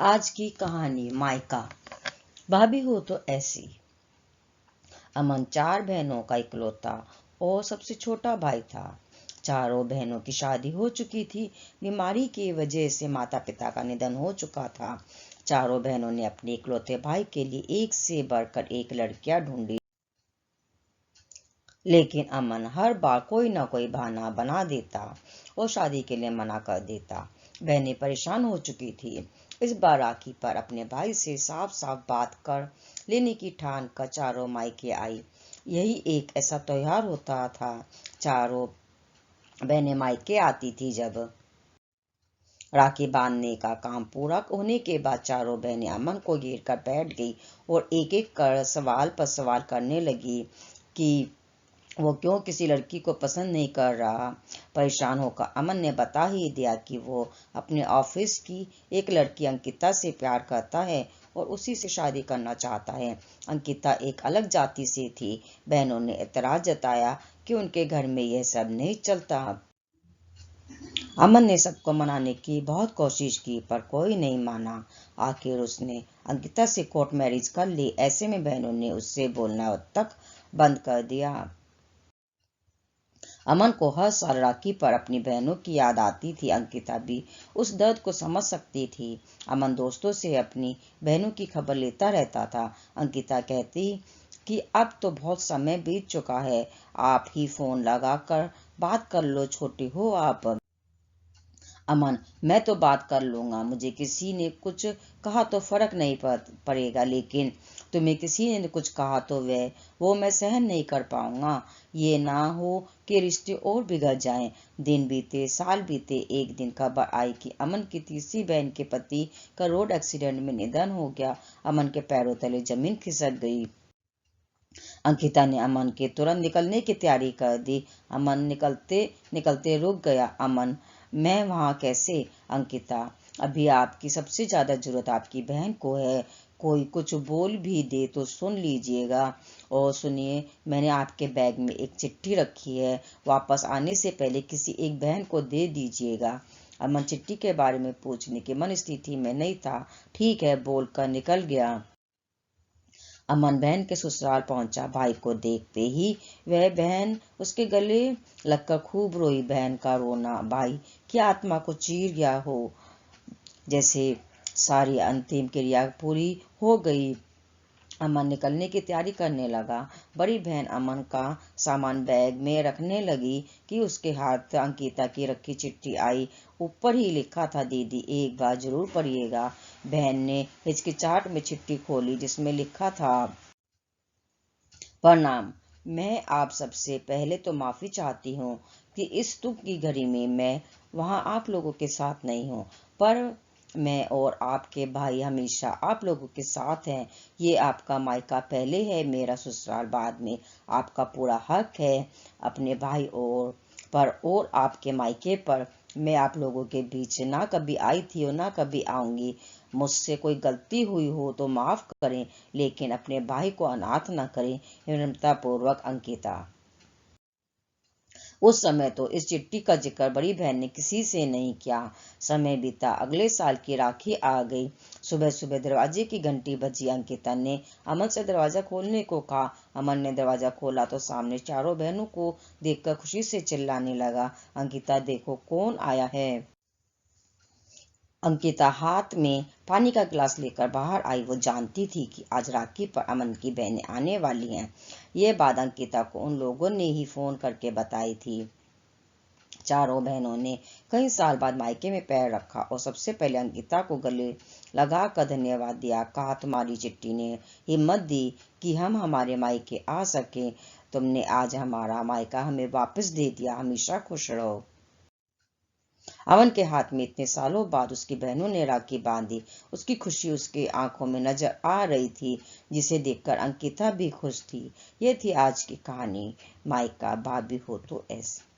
आज की कहानी मायका। भाभी हो तो ऐसी। अमन 4 बहनों का इकलौता और सबसे छोटा भाई था। चारों बहनों की शादी हो चुकी थी। बीमारी की वजह से माता पिता का निधन हो चुका था। चारों बहनों ने अपने इकलौते भाई के लिए एक से बढ़कर एक लड़कियां ढूंढी, लेकिन अमन हर बार कोई ना कोई बहाना बना देता और शादी के लिए मना कर देता। बहनें परेशान हो चुकी थी। इस बार राखी पर अपने भाई से साफ साफ बात कर लेने की ठान कर चारों मायके आई। यही एक ऐसा त्योहार होता था। चारों बहनें मायके आती थी। जब राखी बांधने का काम पूरा होने के बाद चारों बहनें अमन को घेर कर बैठ गई और एक एक कर सवाल पर सवाल करने लगी कि वो क्यों किसी लड़की को पसंद नहीं कर रहा। परेशान होकर अमन ने बता ही दिया कि वो अपने ऑफिस की एक लड़की अंकिता से प्यार करता है और उसी से शादी करना चाहता है। अंकिता एक अलग जाति से थी। बहनों ने एतराज जताया कि उनके घर में यह सब नहीं चलता। अमन ने सबको मनाने की बहुत कोशिश की पर कोई नहीं माना। आखिर उसने अंकिता से कोर्ट मैरिज कर ली। ऐसे में बहनों ने उससे बोलना तक बंद कर दिया। अमन को हर साल राखी पर अपनी बहनों की याद आती थी। अंकिता भी उस दर्द को समझ सकती थी। अमन दोस्तों से अपनी बहनों की खबर लेता रहता था। अंकिता कहती कि अब तो बहुत समय बीत चुका है, आप ही फोन लगाकर बात कर लो, छोटी हो आप। अमन, मैं तो बात कर लूंगा, मुझे किसी ने कुछ कहा तो फर्क नहीं पड़ेगा, लेकिन तुम्हें किसी ने कुछ कहा तो वो मैं सहन नहीं कर पाऊंगा। ये ना हो कि रिश्ते और बिगड़ जाएं। दिन बीते, साल बीते। एक दिन खबर आई कि अमन की तीसरी बहन के पति का रोड एक्सीडेंट में निधन हो गया। अमन के पैरों तले जमीन खिसक गई। अंकिता ने अमन के तुरंत निकलने की तैयारी कर दी। अमन निकलते निकलते रुक गया। अमन, मैं वहां कैसे? अंकिता, अभी आपकी सबसे ज्यादा जरूरत आपकी बहन को है। कोई कुछ बोल भी दे तो सुन लीजिएगा। और सुनिए, मैंने आपके बैग में एक चिट्ठी रखी है, वापस आने से पहले किसी एक बहन को दे दीजिएगा। अमन चिट्ठी के बारे में पूछने की मन स्थिति में नहीं था। ठीक है बोलकर निकल गया। अमन बहन के ससुराल पहुंचा। भाई को देखते ही वह बहन उसके गले लगकर खूब रोई। बहन का रोना भाई की आत्मा को चीर गया हो, जैसे सारी अंतिम क्रिया पूरी हो गई। अमन निकलने की तैयारी करने लगा। बड़ी बहन अमन का सामान बैग में रखने लगी कि उसके हाथ अंकिता की रखी चिट्ठी आई। ऊपर ही लिखा था, दीदी एक बार जरूर पढ़िएगा। बहन ने हिचकिचाहट में चिट्ठी खोली जिसमें लिखा था, प्रणाम, मैं आप सबसे पहले तो माफी चाहती हूँ कि इस दुख की घड़ी में मैं वहाँ आप लोगों के साथ नहीं हूँ, पर मैं और आपके भाई हमेशा आप लोगों के साथ हैं। ये आपका मायका पहले है, मेरा ससुराल बाद में। आपका पूरा हक है अपने भाई और आपके मायके पर। मैं आप लोगों के बीच ना कभी आई थी और ना कभी आऊंगी। मुझसे कोई गलती हुई हो तो माफ करें, लेकिन अपने भाई को अनाथ न करें। विनम्रता पूर्वक, अंकिता। उस समय तो इस चिट्ठी का जिक्र बड़ी बहन ने किसी से नहीं किया। समय बीता, अगले साल की राखी आ गई। सुबह सुबह दरवाजे की घंटी बजी। अंकिता ने अमन से दरवाजा खोलने को कहा। अमन ने दरवाजा खोला तो सामने चारों बहनों को देखकर खुशी से चिल्लाने लगा, अंकिता देखो कौन आया है। अंकिता हाथ में पानी का गिलास लेकर बाहर आई। वो जानती थी कि आज राखी पर अमन की बहनें आने वाली हैं। ये बात अंकिता को उन लोगों ने ही फोन करके बताई थी। चारों बहनों ने कई साल बाद मायके में पैर रखा और सबसे पहले अंकिता को गले लगाकर धन्यवाद दिया। कहा, तुम्हारी चिट्ठी ने हिम्मत दी कि हम हमारे मायके आ सके। तुमने आज हमारा मायका हमें वापस दे दिया। हमेशा खुश रहो। अमन के हाथ में इतने सालों बाद उसकी बहनों ने राखी बांधी। उसकी खुशी उसकी आंखों में नजर आ रही थी, जिसे देखकर अंकिता भी खुश थी। ये थी आज की कहानी, मायका भाभी हो तो ऐसे।